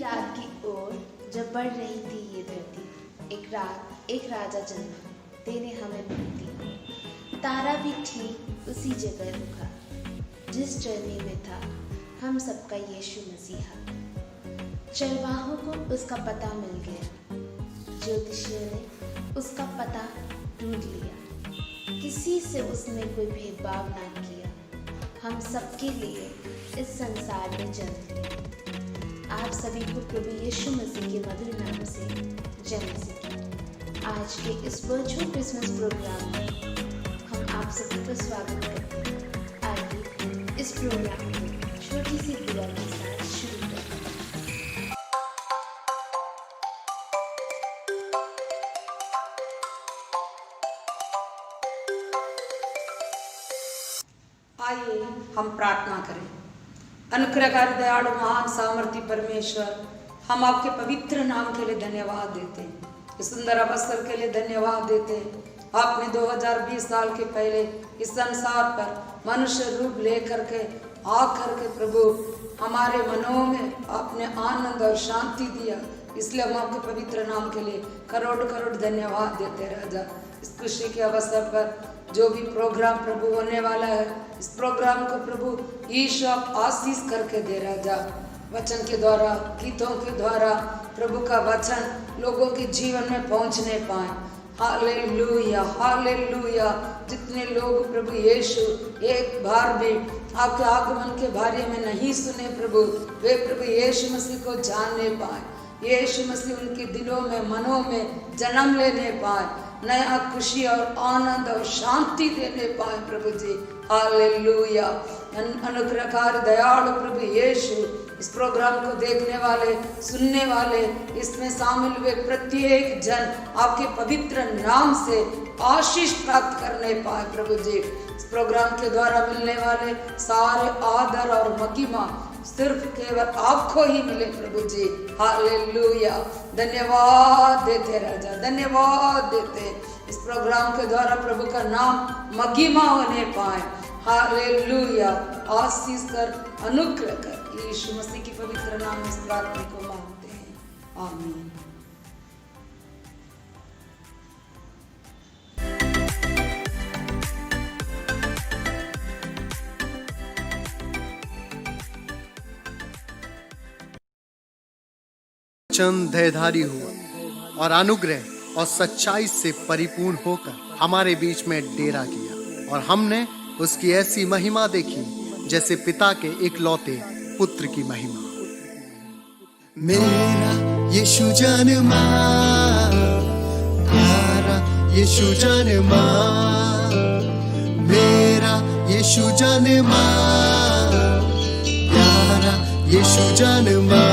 रात की ओर जब बढ़ रही थी ये धरती, एक रात एक राजा जन्मा, तेने हमें मुक्ति। तारा भी ठीक उसी जगह रुका जिस चरनी में था हम सबका यीशु मसीहा। चरवाहों को उसका पता मिल गया, ज्योतिषियों ने उसका पता ढूंढ लिया। किसी से उसने कोई भेदभाव ना किया, हम सबके लिए इस संसार में जन्म लिया। आप सभी को प्रभु यीशु मसीह के मधुर नाम से जय मसीह। आज के इस वर्चुअल क्रिसमस प्रोग्राम में हम आप सभी का स्वागत करते हैं। आइए इस प्रोग्राम को छोटी सी दुआ के साथ शुरू करते हैं। आइए हम प्रार्थना करें। अनुग्रहकारी दयालु महान सामर्थी परमेश्वर, हम आपके पवित्र नाम के लिए धन्यवाद देते हैं। इस सुंदर अवसर के लिए धन्यवाद देते हैं। आपने 2020 साल के पहले इस संसार पर मनुष्य रूप लेकर के आकर के प्रभु हमारे मनों में आपने आनंद और शांति दिया। इसलिए हम आपके पवित्र नाम के लिए करोड़ करोड़ धन्यवाद देते राजा। इस खुशी के अवसर पर जो भी प्रोग्राम प्रभु होने वाला है, इस प्रोग्राम को प्रभु ईश्वर आप आशीष करके दे राजा। वचन के द्वारा, गीतों के द्वारा प्रभु का वचन लोगों के जीवन में पहुंचने पाए। Hallelujah, hallelujah. जितने लोग प्रभु यीशु एक बार भी आपके आगमन के बारे में नहीं सुने प्रभु, वे प्रभु यीशु मसीह को जानने पाए। यीशु मसीह उनके दिलों में, मनों में जन्म लेने पाए, नया खुशी और आनंद और शांति देने पाए प्रभु जी। हालेलुया। अनुग्रहकारी दयालु प्रभु यीशु, इस प्रोग्राम को देखने वाले, सुनने वाले, इसमें शामिल हुए प्रत्येक जन आपके पवित्र नाम से आशीष प्राप्त करने पाए प्रभु जी। इस प्रोग्राम के द्वारा मिलने वाले सारे आदर और महिमा सिर्फ केवल आपको ही मिले प्रभु जी। हालेलुया। धन्यवाद देते राजा, धन्यवाद देते। इस प्रोग्राम के द्वारा प्रभु का नाम महिमा होने पाए। हालेलुया। आशीष कर, अनुग्रह कर, यीशु मसीह की पवित्र नाम में इस प्रार्थना को मांगते हैं। आमीन। वचन देहधारी हुआ और अनुग्रह और सच्चाई से परिपूर्ण होकर हमारे बीच में डेरा किया, और हमने उसकी ऐसी महिमा देखी जैसे पिता के इकलौते पुत्र की महिमा। मेरा यीशु जन्मा, प्यारा यीशु जन्मा, मेरा यीशु जन्मा, प्यारा यीशु जन्मा।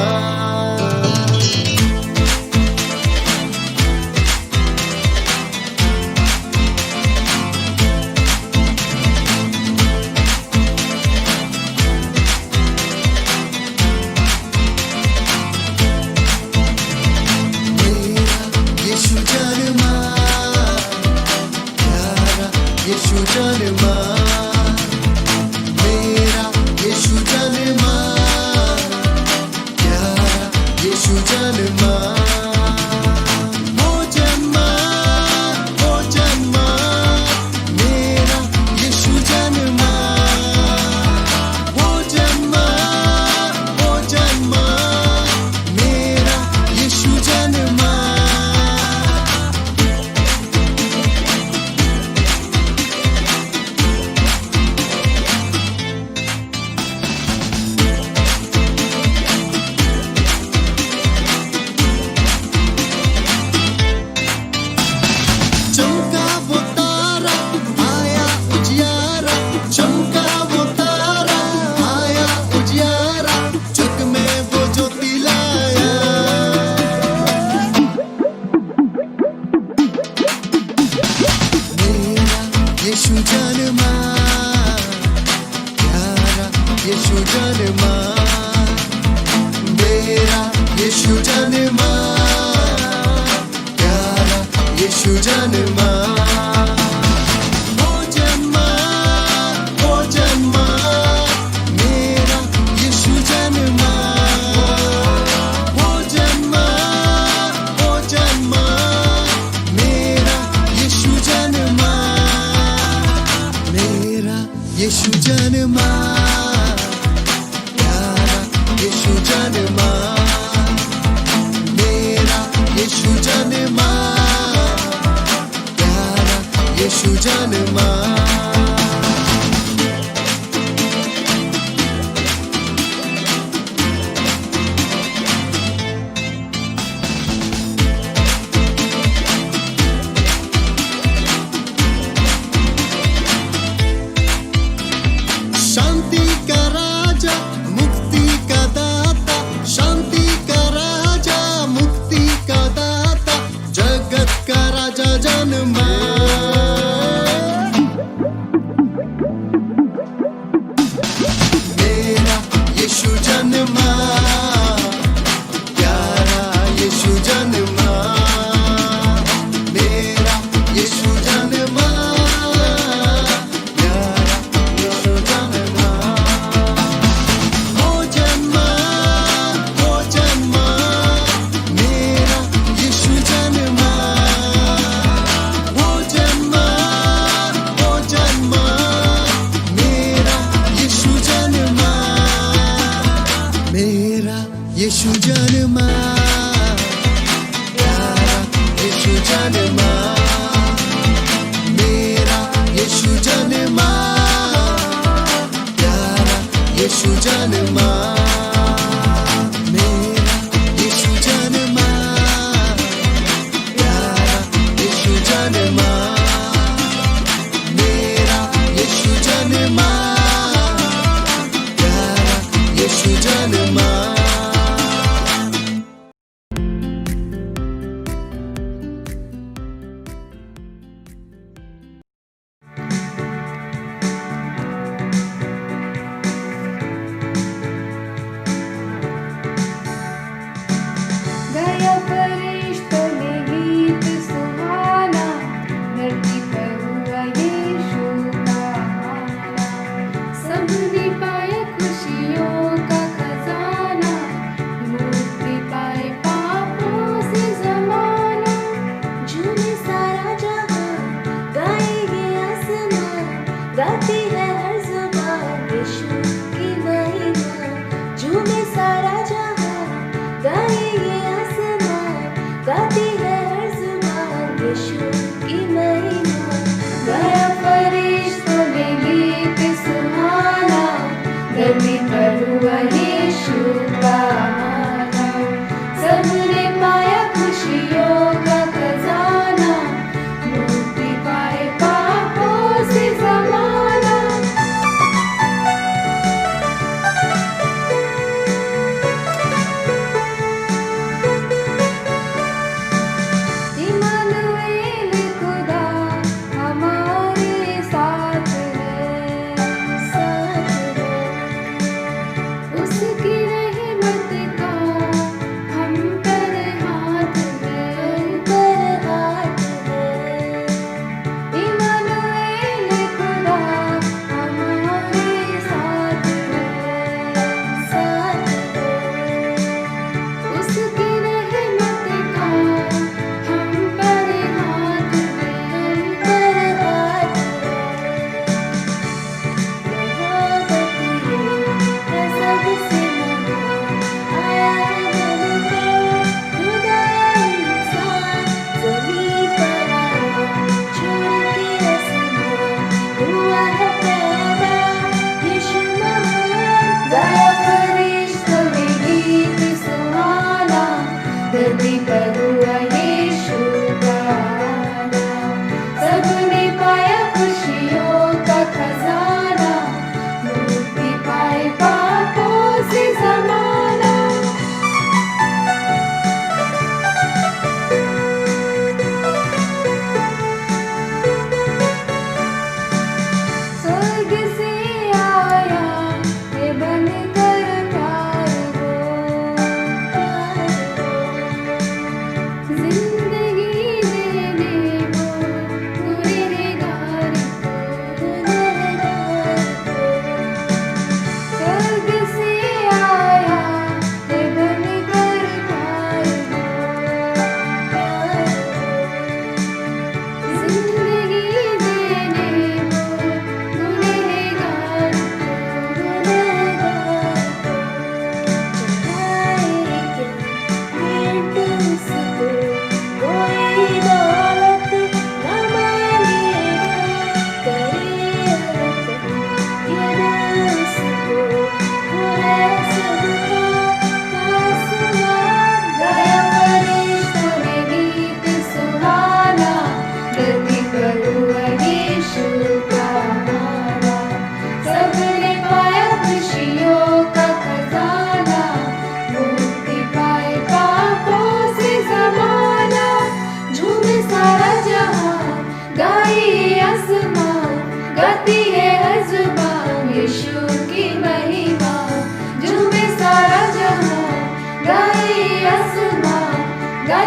यीशु जन्मा, मेरा यीशु जन्मा, प्यारा यीशु जन्मा, प्यारा यीशु जन्मा, मेरा यीशु जन्मा, प्यारा यीशु जन्मा। वो जन्मा, मेरा यीशु जन्मा, वो जन्मा, मेरा यीशु जन्मा, मेरा यीशु जन्मा, प्यारा यीशु जन्मा, मेरा यीशु जन्मा, प्यारा यीशु जन्मा, मेरा यीशु जन्मा, प्यारा यीशु जन्मा, मेरा यीशु जन्मा, प्यारा यीशु जन्मा। गया फरिश्तों ने गीत सुहाना, धरती पर हुआ यीशु का आना। सबने पाया खुशियों का खजाना, मुक्ति पाए पापों से ज़माना। झूमे सारा जहां, गाए ये आसमां, गाती है हर ज़ुबान यीशु की महिमा। झूमे सारा जहां, गाए ये आसमां, गाती है हर ज़ुबान यीशु की महिमा। गया फरिश्तों ने गीत सुहाना, धरती पर हुआ यीशु का आना। सबने पाया खुशियों का खजाना, मुक्ति पाए पापों से ज़माना।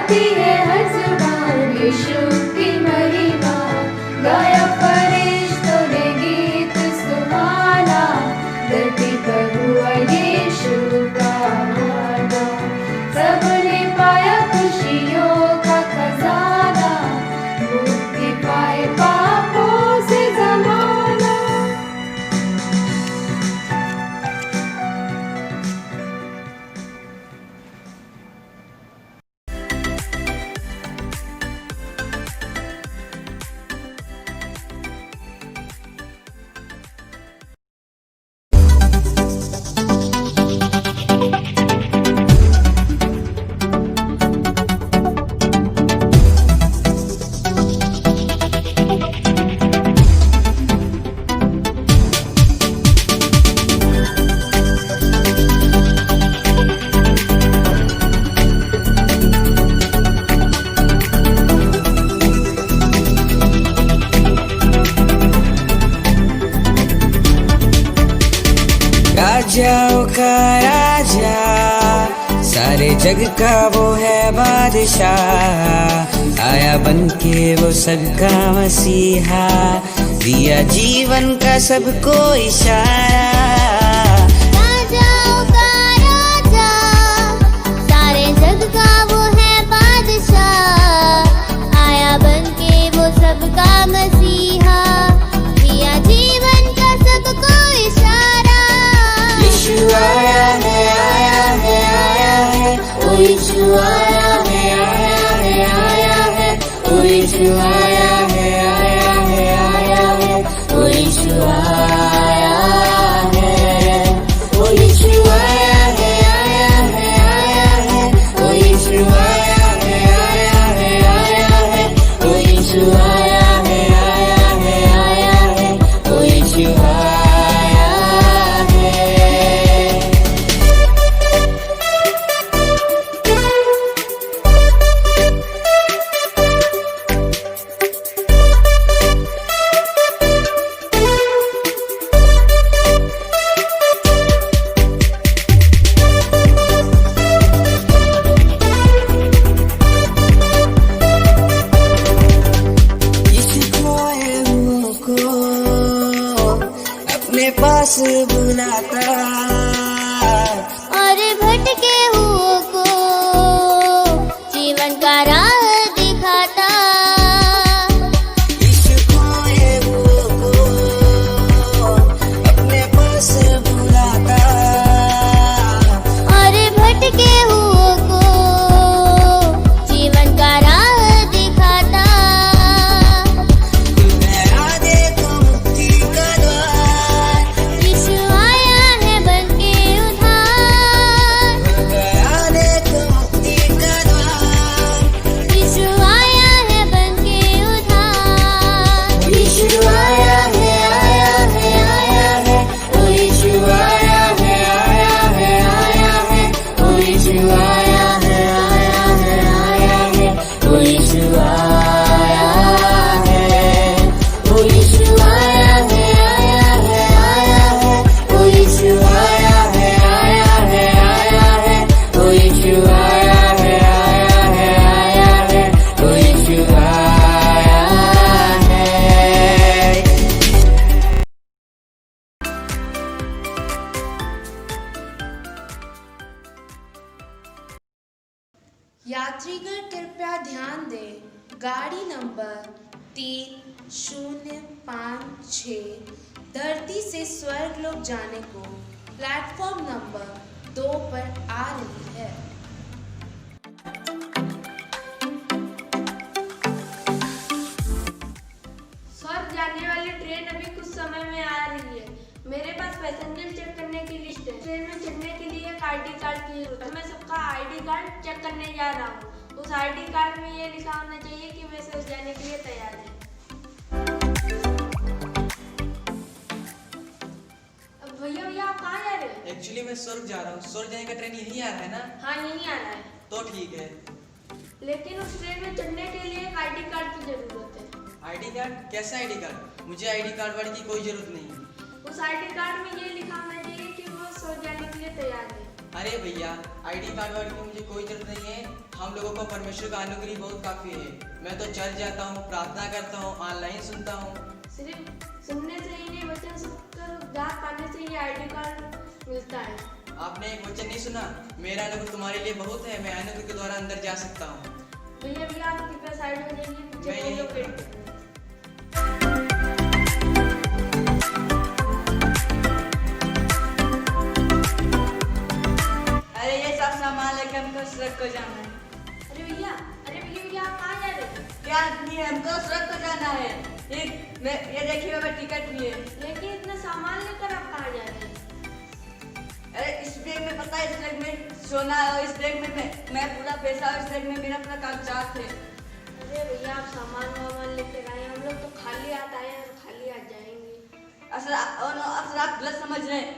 गाती है हर जुबान यीशु की महिमा। गाया फरिश्तों ने गीत सुहाना, धरती पर हुआ यीशु का आना। सबने पाया खुशियों का खजाना, मुक्ति पाए पापों से जमाना। राजाओं का राजा, सारे जग का वो है बादशाह। आया बन के वो सबका मसीहा, दिया जीवन का सबको इशारा। राजाओं का राजा, सारे जग का वो है बादशाह। आया बन के वो सबका मसीहा, दिया जीवन का सबको इशारा। यीशु आया है, आया है, आया है, ओ यीशु आया है, आया है, आया है, ओ यीशु आया है, आया है, आया है, ओ यीशु आया है, ओ यीशु आया है, आया है, आया है, ओ यीशु आया है, आया है, आया है, ओ यीशु आया है, आया है, आया है, ओ यीशु आया है। अपने पास बुलाता और भटके हुओं को जीवन का राह दिखाता। यीशु खोए हुओं को अपने पास बुलाता और भटके हुओं को जीवन का राह दिखाता। गया देखो मुक्ति का द्वार, यीशु आया है बन के उद्धार। गया देखो मुक्ति का द्वार, यीशु आया है बन के उद्धार। यीशु आया है, आया है, आया है, ओ यीशु आया है, आया है, आया है, ओ यीशु आया है, आया है, आया है, ओ यीशु आया है, ओ यीशु आया है, आया है, आया है, ओ यीशु आया है, आया है, आया है, ओ यीशु आया है, आया है, आया है, ओ यीशु आया है। यात्रीगण कृपया ध्यान दें, गाड़ी नंबर 3056 धरती से स्वर्गलोक जाने को प्लेटफॉर्म नंबर 2 पर आ रही है। स्वर्ग जाने वाली ट्रेन अभी कुछ समय में आ रही है। मेरे पास पैसेंजर चेक करने की लिस्ट है। ट्रेन में चढ़ने के लिए एक आईडी कार्ड की जरूरत है। मैं सबका आईडी कार्ड चेक करने जा रहा हूँ। उस आईडी कार्ड में ये लिखा होना चाहिए कि वे स्वर्ग जाने के लिए तैयार हैं। भैया भैया आप कहाँ जा रहे हो? एक्चुअली मैं स्वर्ग जा रहा हूँ। स्वर्ग जाने का ट्रेन यहीं आ रहा है ना? हाँ यहीं आ रहा है। तो ठीक है। लेकिन उस ट्रेन में चढ़ने के लिए एक आईडी कार्ड की जरूरत है। ID card? कैसा आईडी कार्ड? मुझे आईडी कार्ड वाली की कोई जरूरत नहीं है। उस आईडी कार्ड में ये लिखा होना चाहिए कि वो स्वर्ग जाने के लिए तैयार है। अरे भैया, आईडी कार्ड वार्ड की मुझे कोई जरूरत नहीं है। हम लोगों को परमेश्वर का अनुग्रह बहुत काफी है। मैं तो चर्च जाता हूँ, प्रार्थना करता हूँ, ऑनलाइन सुनता हूँ। सिर्फ सुनने से ही नहीं, वचन सुनकर ज्ञान पाने से ही आईडी कार्ड मिलता है। आपने एक वचन नहीं सुना, मेरा अनुग्रह तुम्हारे लिए बहुत है, मैं अनुग्रह के द्वारा अंदर जा सकता हूँ। भैया आप कृपया साइड हो जाइए, पीछे मैं वो यहीं लोग खड़ा बैठे हैं। अरे ये सब सामान लेके हमको सड़क को जाना है। अरे भैया आप कहाँ जा रहे हैं? क्या नहीं, हमको सड़क को जाना है। ये देखिए बाबा, टिकट भी है। लेकिन इतना सामान लेकर आप कहाँ जा रहे हैं? अरे इस बैग में पता है, इस बैग में सोना है और इस बैग में मैं पूरा पैसा, इस बैग में मेरा पूरा कागजात है। अरे भैया आप सामान लेकर आए, हम लोग तो खाली हाथ आए हैं और खाली हाथ जाएंगे। असल आप गलत समझ रहे हैं।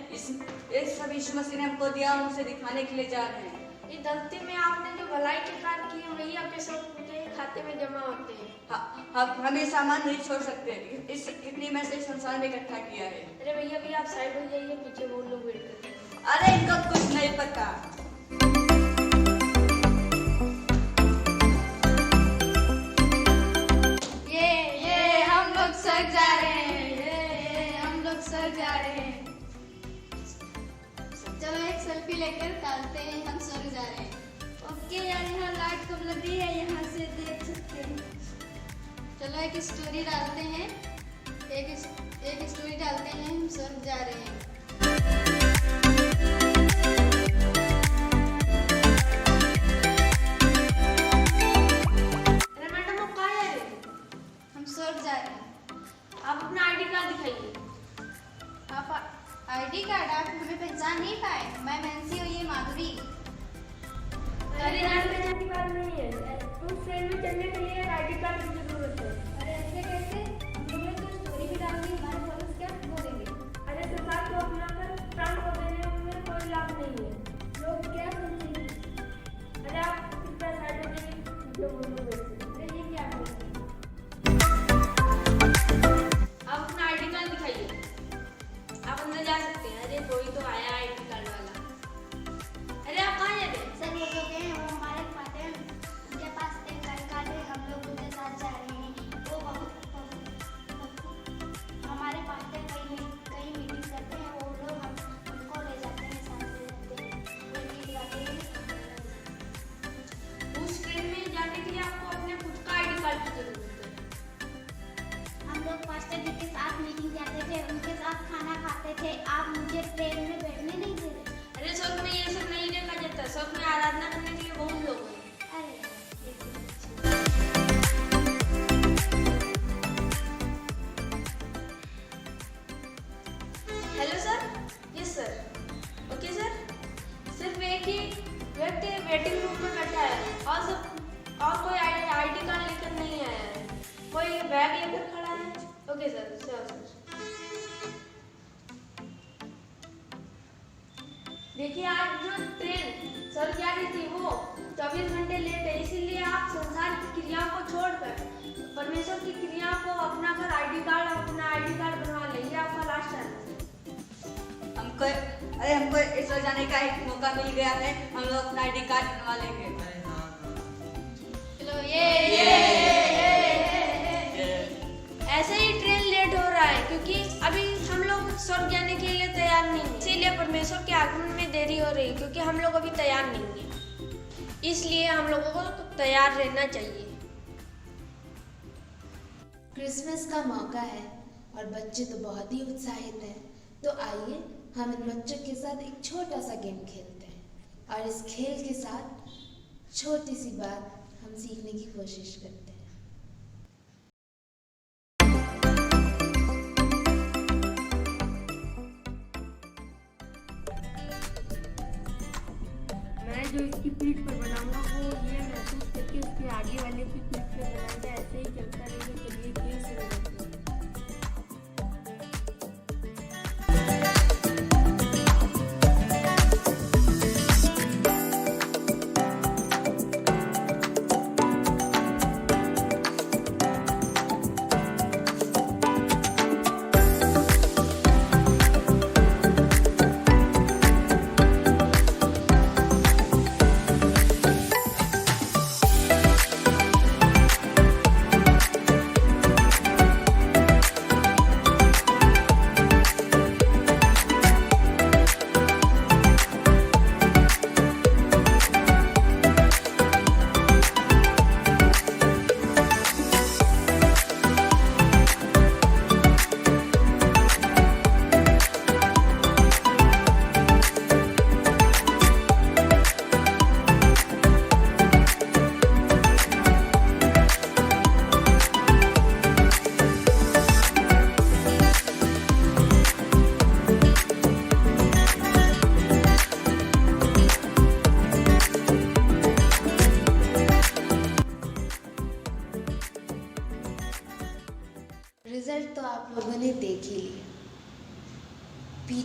ये सब यीशु मसीह ने हमको दिया, हम उसे दिखाने के लिए जा रहे हैं। ये धरती में आपने जो भलाई के कार्य किए वही आपके सब के खाते में जमा होते हैं। हम ये सामान नहीं छोड़ सकते। इतनी मैंने इस संसार में इकट्ठा किया है। अरे भैया आप साइड हो जाइए, पीछे वो लोग वेट करते हैं। अरे इनको कुछ नहीं पता। ये हम लोग सर जा रहे हैं। ये हम लोग सर जा रहे हैं। चलो एक सेल्फी लेकर डालते हैं, हम सर जा रहे हैं। ओके यार, यहाँ लाइट कब लग रही है, यहाँ से देख सकते हैं। चलो एक स्टोरी डालते हैं, एक स्टोरी डालते हैं, हम सर जा रहे हैं। अरे मैडम आप कहाँ जा रहे हैं? हम सर जा रहे हैं। आप अपना आईडी कार्ड दिखाइए। आप आईडी कार्ड, आप हमें पहचान नहीं पाए? मैं मैंसी हूँ, ये माधुरी। अरे यार पहचान की बात नहीं है, उस ट्रेन में चलने के लिए आईडी कार्ड की जरूरत है। अरे ऐसे कैसे? हमने तो स्टोरी भी डाल दी, हमारे फॉलोअर्स क्या बोलेंगे? अरे सरकार को अपनाकर प्राण को देने में कोई लाभ नहीं है। लोग क्या समझेंगे? अरे आप कृपया साइड हो जाइए, जो वो लोग बैठे हैं। अरे ये क्या बोलते हैं? आप अपना आईडी कार्ड दिखाइए, आप अंदर जा सकते हैं। अरे कोई तो आया आईडी कार्ड वाला। अरे आप कहाँ जा रहे हैं? सर वो लोग हैं, वो हमारे पाते हैं, उनके पास एक आई कार्ड है, हम लोग उनके साथ जा रहे हैं। वो हमारे पास कई मीटिंग करते हैं, वो लोग हमको ले जाते हैं, साथ ले जाते हैं, वो गीत गाते हैं। उस ट्रेन में जाने के लिए आपको अपने खुद का आईडी कार्ड की जरूरत है। हम लोग पास्टर जी के साथ मीटिंग जाते थे, उनके साथ खाना खाते थे। आप मुझे ट्रेन में बैठने नहीं दे रहे। अरे स्वर्ग में ये सब नहीं देखा जाता, स्वर्ग में आराधना करने के लिए बहुत लोग हैं। अरे hello sir. Yes sir. Okay sir. सिर्फ एक ही व्यक्ति वेटिंग रूम में बैठा है और कोई आईडी कार्ड लेकर नहीं आया है। कोई बैग लेकर खड़ा है। Okay sir. सर देखिए आज जो ट्रेन सर जा रही थी वो 24 घंटे लेट है, इसीलिए आप संसार की क्रियाओं को छोड़कर परमेश्वर की क्रियाओं को अपनाकर अपना आईडी कार्ड बनवा लेंगे। आपका लास्ट टाइम। हमको इस जाने का एक मौका मिल गया है, हम लोग अपना आईडी कार्ड बनवा लेंगे। अरे हाँ। चलो ये ऐसे ही ट्रेन लेट हो रहा है क्योंकि अभी हम लोग स्वर्ग जाने के लिए तैयार नहीं हैं। इसीलिए परमेश्वर के आगमन में देरी हो रही है क्योंकि हम लोग अभी तैयार नहीं हैं। इसलिए हम लोगों को तैयार रहना चाहिए। क्रिसमस का मौका है और बच्चे तो बहुत ही उत्साहित हैं। तो आइए हम इन बच्चों के साथ एक छोटा सा गेम खेलते हैं और इस खेल के साथ छोटी सी बात हम सीखने की कोशिश करते हैं। मैं जो इसकी पीठ पर बनाऊंगा वो ये महसूस करके उसके आगे वाले की पीठ पर बनाऊंगा। ऐसे ही चलता रहेगा। चलिए खेल शुरू करते हैं।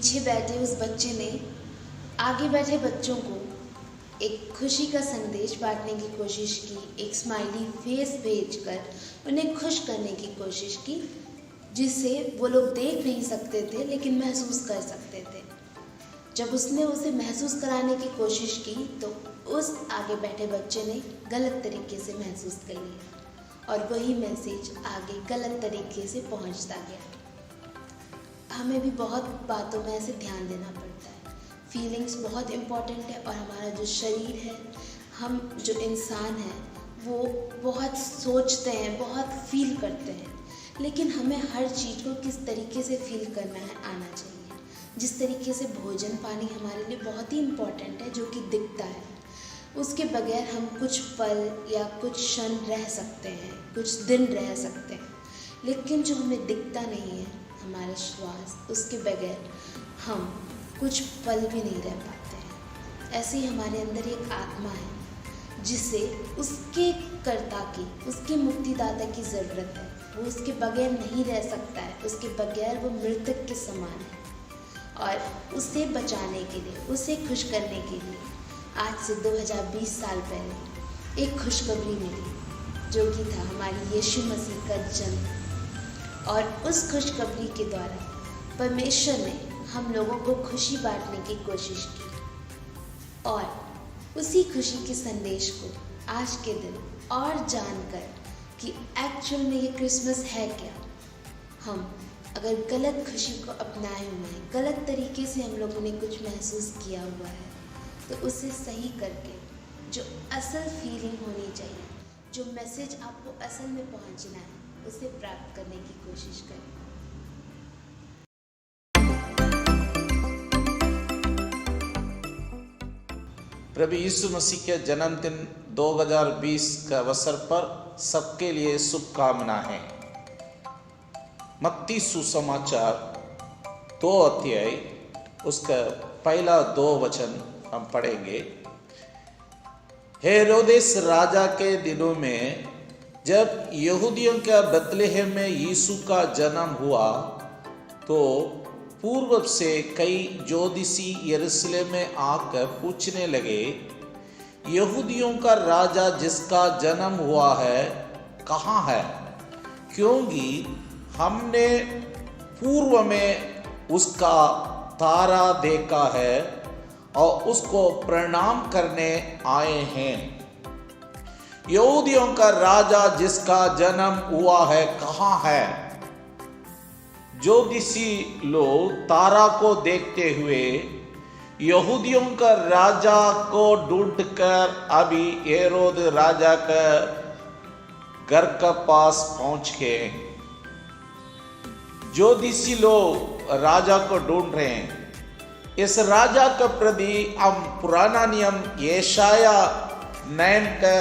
पीछे बैठे उस बच्चे ने आगे बैठे बच्चों को एक खुशी का संदेश बांटने की कोशिश की, एक स्माइली फेस भेजकर उन्हें खुश करने की कोशिश की, जिसे वो लोग देख नहीं सकते थे लेकिन महसूस कर सकते थे। जब उसने उसे महसूस कराने की कोशिश की तो उस आगे बैठे बच्चे ने गलत तरीके से महसूस कर लिया और वही मैसेज आगे गलत तरीके से पहुंचता गया। हमें भी बहुत बातों में ऐसे ध्यान देना पड़ता है। फीलिंग्स बहुत इम्पॉर्टेंट है और हमारा जो शरीर है, हम जो इंसान हैं वो बहुत सोचते हैं, बहुत फील करते हैं, लेकिन हमें हर चीज़ को किस तरीके से फील करना है आना चाहिए। जिस तरीके से भोजन पानी हमारे लिए बहुत ही इम्पॉर्टेंट है, जो कि दिखता है, उसके बगैर हम कुछ पल या कुछ क्षण रह सकते हैं, कुछ दिन रह सकते हैं, लेकिन जो हमें दिखता नहीं है, हमारा श्वास, उसके बगैर हम कुछ पल भी नहीं रह पाते हैं। ऐसे ही हमारे अंदर एक आत्मा है जिसे उसके कर्ता की, उसके मुक्तिदाता की ज़रूरत है। वो उसके बगैर नहीं रह सकता है, उसके बगैर वो मृतक के समान है। और उसे बचाने के लिए, उसे खुश करने के लिए आज से 2020 साल पहले एक खुशखबरी मिली, जो कि था हमारी यीशु मसीह का जन्म। और उस खुशखबरी के द्वारा परमेश्वर ने हम लोगों को खुशी बांटने की कोशिश की और उसी खुशी के संदेश को आज के दिन और जानकर कि एक्चुअल में ये क्रिसमस है क्या, हम अगर गलत खुशी को अपनाए हुए हैं, गलत तरीके से हम लोगों ने कुछ महसूस किया हुआ है, तो उसे सही करके जो असल फीलिंग होनी चाहिए, जो मैसेज आपको असल में पहुंचना है, उसे प्राप्त करने की कोशिश करें। प्रभु यीशु मसीह के जन्मदिन 2020 के अवसर पर सबके लिए शुभकामनाएं। मत्ती सुसमाचार 2 अध्याय उसका पहला 2 वचन हम पढ़ेंगे। हेरोदेस राजा के दिनों में जब यहूदियों के बेथलेहम में यीशु का जन्म हुआ तो पूर्व से कई ज्योतिषी यरूशलेम में आकर पूछने लगे, यहूदियों का राजा जिसका जन्म हुआ है कहाँ है? क्योंकि हमने पूर्व में उसका तारा देखा है और उसको प्रणाम करने आए हैं। यहूदियों का राजा जिसका जन्म हुआ है कहाँ है? ज्योतिषी लोग तारा को देखते हुए यहूदियों का राजा को ढूंढकर अभी हेरोद राजा का घर का पास पहुंच गए। ज्योतिषी लोग राजा को ढूंढ रहे हैं। इस राजा का प्रति हम पुराना नियम यशाया 9 का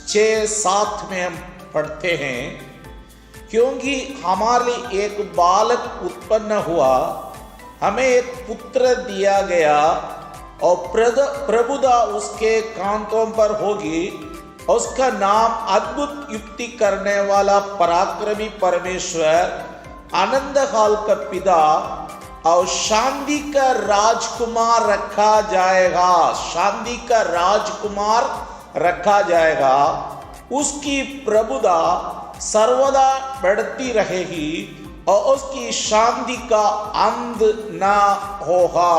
6-7 में हम पढ़ते हैं, क्योंकि हमारे एक बालक उत्पन्न हुआ, हमें एक पुत्र दिया गया और प्रभुता उसके कांधों पर होगी। उसका नाम अद्भुत युक्ति करने वाला पराक्रमी परमेश्वर, आनंद काल का पिता और शांति का राजकुमार रखा जाएगा। शांति का राजकुमार रखा जाएगा। उसकी प्रभुता सर्वदा बढ़ती रहेगी और उसकी शांति का अंत ना होगा।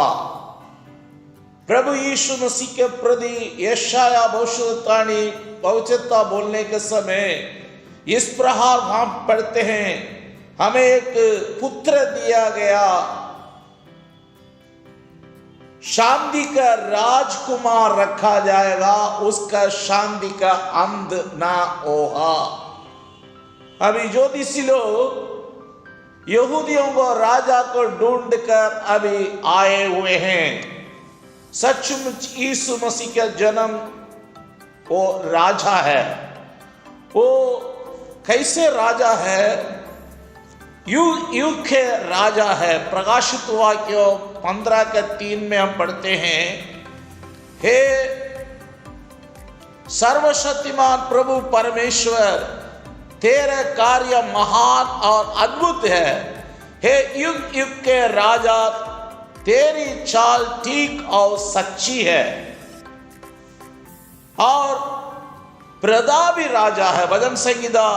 प्रभु यीशु मसीह के प्रति यशाया भविष्यवाणी बोलने के समय इस प्रकार हम पढ़ते हैं, हमें एक पुत्र दिया गया, शांति का राजकुमार रखा जाएगा, उसका शांति का अंत ना होगा। अभी ज्योतिषी लोग यहूदियों को राजा को ढूंढकर अभी आए हुए हैं। सचमुच यीशु मसीह का जन्म वो राजा है। वो कैसे राजा है? युग के राजा है। प्रकाशित वाक्य 15:3 में हम पढ़ते हैं, हे सर्वशक्तिमान प्रभु परमेश्वर, तेरा कार्य महान और अद्भुत है। हे युग युग के राजा, तेरी चाल ठीक और सच्ची है। और प्रतापी राजा है। भजन संहिता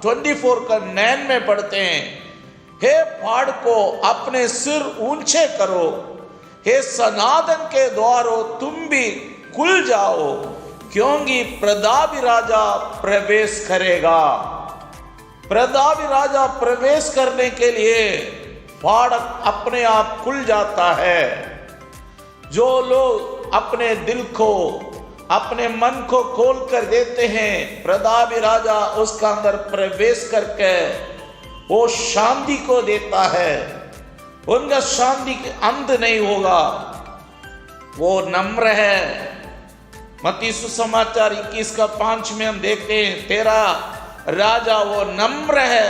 24 का 9 में पढ़ते हैं, हे पहाड़ को अपने सिर ऊंचे करो, हे सनातन के द्वारों तुम भी खुल जाओ, क्योंकि प्रतापी राजा प्रवेश करेगा। प्रतापी राजा प्रवेश करने के लिए पहाड़ अपने आप खुल जाता है। जो लोग अपने दिल को, अपने मन को खोल कर देते हैं, प्रतापी राजा उसका अंदर प्रवेश करके वो शांति को देता है। उनका शांति के अंत नहीं होगा। वो नम्र है। मत्ती सुसमाचार 21 का 5 में हम देखते हैं, तेरा राजा वो नम्र है,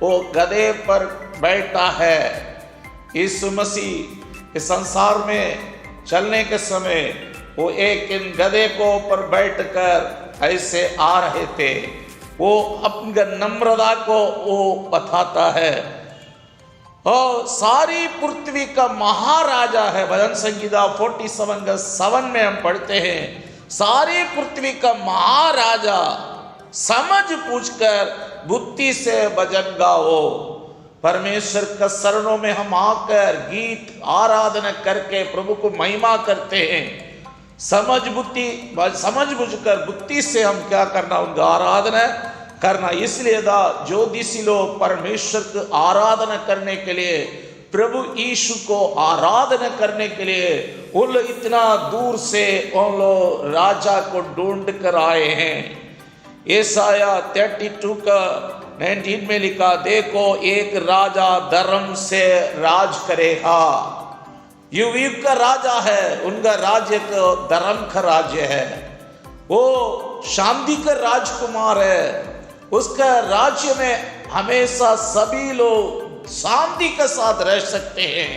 वो गधे पर बैठा है। यीशु मसीह इस संसार में चलने के समय वो एक इन गधे को ऊपर बैठकर ऐसे आ रहे थे। वो अपनी नम्रता को वो बताता है। और सारी पृथ्वी का महाराजा है। भजन संहिता 47 का 7 में हम पढ़ते हैं, सारी पृथ्वी का महाराजा, समझ पूछकर बुद्धि से भजन गाओ। परमेश्वर का शरणों में हम आकर गीत आराधना करके प्रभु को महिमा करते हैं। समझ बुझकर बुद्धि से हम क्या करना, उनका आराधना करना। इसलिए ज्योतिषी लोग परमेश्वर की आराधना करने के लिए, प्रभु यीशु को आराधना करने के लिए उन लोग इतना दूर से उन लोग राजा को ढूंढ कर आए हैं। यशायाह 32 का 19 में लिखा, देखो एक राजा धर्म से राज करेगा। युग युग का राजा है, उनका राज्य का धर्म का राज्य है। वो शांति का राजकुमार है। उसका राज्य में हमेशा सभी लोग शांति के साथ रह सकते हैं।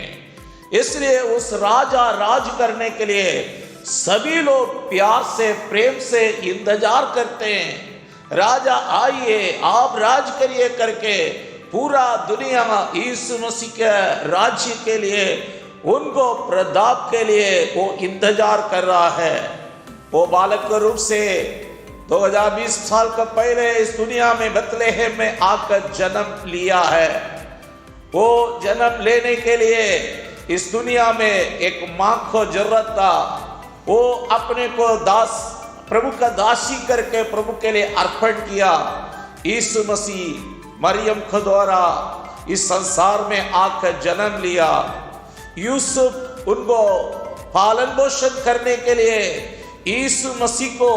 इसलिए उस राजा राज करने के लिए सभी लोग प्यार से, प्रेम से इंतजार करते हैं। राजा आइए, आप राज करिए करके पूरा दुनिया यीशु मसीह के राज्य के लिए, उनको प्रताप के लिए वो इंतजार कर रहा है। वो बालक के रूप से 2020 साल का पहले इस दुनिया में बेथलेहम में आकर जन्म लिया है। वो जन्म लेने के लिए इस दुनिया में एक मां को जरूरत था। वो अपने को प्रभु का दासी करके प्रभु के लिए अर्पण किया। यीशु मसीह मरियम के द्वारा इस संसार में आकर जन्म लिया। यूसुफ उनको पालन पोषण करने के लिए यीशु मसीह को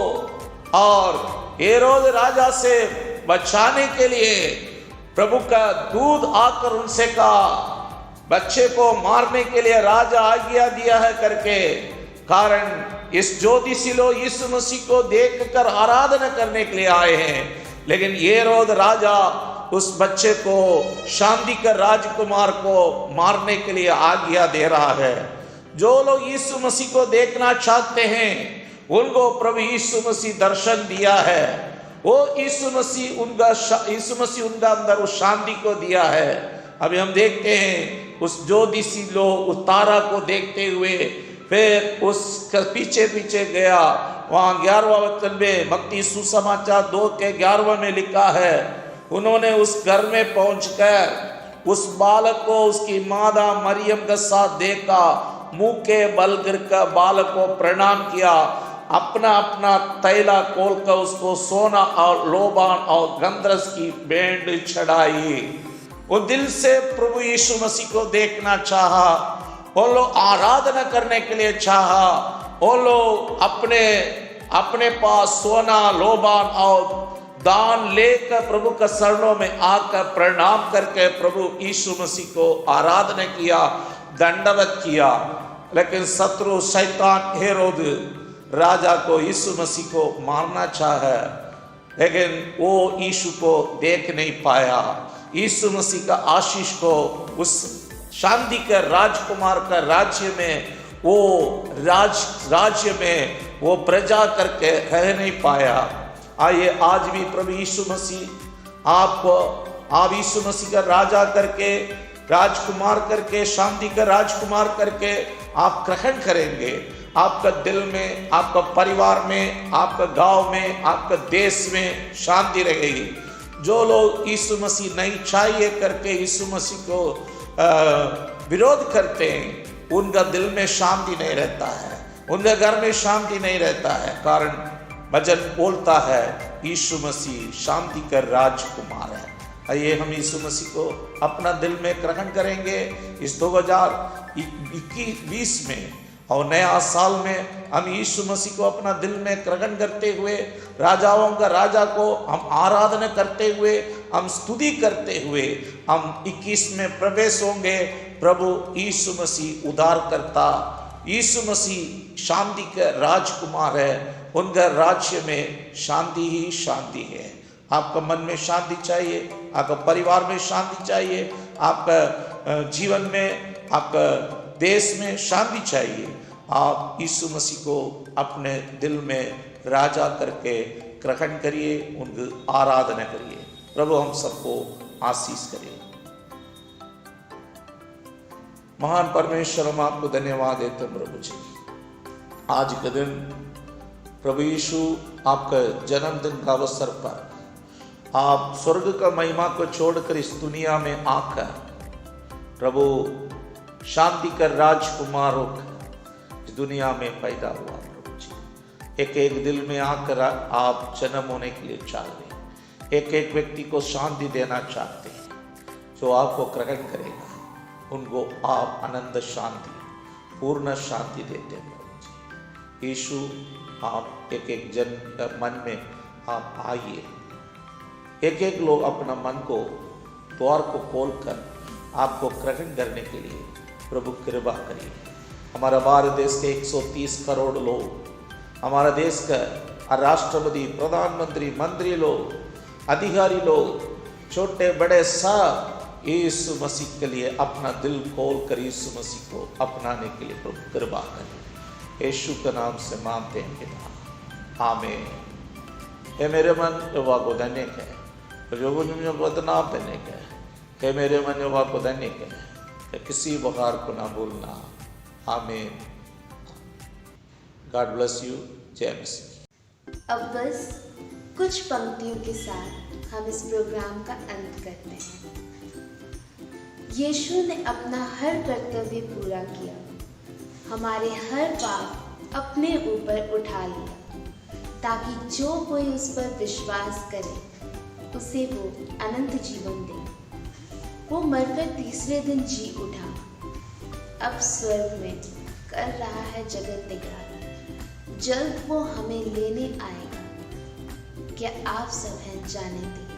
और हेरोद राजा से बचाने के लिए प्रभु का दूध आकर उनसे कहा, बच्चे को मारने के लिए राजा आज्ञा दिया है करके। कारण इस ज्योतिषी लोग यीशु मसीह को देखकर आराधना करने के लिए आए हैं, लेकिन हेरोद राजा उस बच्चे को, शांति का राजकुमार को मारने के लिए आज्ञा दे रहा है। जो लोग यीशु मसीह को देखना चाहते हैं उनको प्रभु यीशु मसीह दर्शन दिया है। वो यीशु मसीह उनका अंदर उस शांति को दिया है। अभी हम देखते हैं उस ज्योतिषी लोग उस तारा को देखते हुए फिर उसके पीछे पीछे गया। वहां 11वां वचन में मत्ती सुसमाचार 2 के 11 में लिखा है, उन्होंने उस घर में पहुंचकर उस बालक को उसकी मादा मरियम के साथ देखा, मुंह के बल गिरकर बालक को प्रणाम किया, अपना अपना तैला खोलकर उसको सोना और लोबान और गंधरस की भेंट चढ़ाई। वो दिल से प्रभु यीशु मसीह को देखना चाहा। वो लोग आराधना करने के लिए चाहा। वो लोग अपने पास सोना, लोबान और दान लेकर प्रभु के शरणों में आकर प्रणाम करके प्रभु यीशु मसीह को आराधना किया, दंडवत किया। लेकिन शत्रु शैतान हेरोद राजा को यीशु मसीह को मारना चाहा, लेकिन वो यीशु को देख नहीं पाया। यीशु मसीह का आशीष को उस शांति के राजकुमार का राज्य में वो प्रजा करके रह नहीं पाया। आइए आज भी प्रभु यीशु मसीह आप यीशु मसीह का राजा करके राजकुमार करके, शांति का राजकुमार करके आप ग्रहण करेंगे, आपका दिल में, आपका परिवार में, आपका गांव में, आपका देश में शांति रहेगी। जो लोग यीशु मसीह नहीं चाहिए करके यीशु मसीह को विरोध करते हैं, उनका दिल में शांति नहीं रहता है, उनके घर में शांति नहीं रहता है। कारण भजन बोलता है यीशु मसीह शांति का राजकुमार है। आइए हम यीशु मसीह को अपना दिल में ग्रहण करेंगे इस 2021 में, और नया साल में हम यीशु मसीह को अपना दिल में ग्रहण करते हुए, राजाओं का राजा को हम आराधना करते हुए, हम स्तुति करते हुए हम 21 में प्रवेश होंगे। प्रभु यीशु मसीह उद्धारकर्ता, यीशु मसीह शांति का राजकुमार है। उनका राज्य में शांति ही शांति है। आपका मन में शांति चाहिए, आपका परिवार में शांति चाहिए, आपका जीवन में, आपका देश में शांति चाहिए। आप यीशु मसीह को अपने दिल में राजा करके ग्रहण करिए, उनकी आराधना करिए। प्रभु हम सबको आशीष करिए। महान परमेश्वर, हम आपको धन्यवाद देते हैं प्रभु जी। आज के दिन प्रभु यीशु आपका जन्मदिन का अवसर पर आप स्वर्ग का महिमा को छोड़कर इस दुनिया में आकर प्रभु शांति का राजकुमार होकर इस दुनिया में पैदा हुआ प्रभु जी। एक एक दिल में आकर आप जन्म होने के लिए चाह रहे हैं। एक एक व्यक्ति को शांति देना चाहते हैं। जो आपको ग्रहण करेगा उनको आप आनंद शांति, पूर्ण शांति देते हैं प्रभु जी। यीशु, आप एक एक जन मन में आप आइए। एक एक लोग अपना मन को, द्वार को खोलकर आपको ग्रहण करने के लिए प्रभु कृपा करिए। हमारा भारत देश के 130 करोड़ लोग, हमारा देश का राष्ट्रपति, प्रधानमंत्री, मंत्री लोग, अधिकारी लोग, छोटे बड़े सब यीशु मसीह के लिए अपना दिल खोल कर यीशु मसीह को अपनाने के लिए प्रभु कृपा करिए। यीशु के नाम से मांगते हैं पिता, आमीन। हे मेरे मन यहोवा को धन्य कहे, जो मुझे बदनाम देने का, हे मेरे मन यहोवा को धन्य कहे, किसी बहार को ना भूलना। आमीन। God bless you. जय मसीह। अब बस कुछ पंक्तियों के साथ हम इस प्रोग्राम का अंत करते हैं। यीशु ने अपना हर कर्तव्य पूरा किया, हमारे हर पाप अपने ऊपर उठा लिया, ताकि जो कोई उस पर विश्वास करे उसे वो अनंत जीवन दे। वो मरकर तीसरे दिन जी उठा, अब स्वर्ग में कर रहा है जगत निगरानी। जल्द वो हमें लेने आएगा। क्या आप सब हैं जाने दें।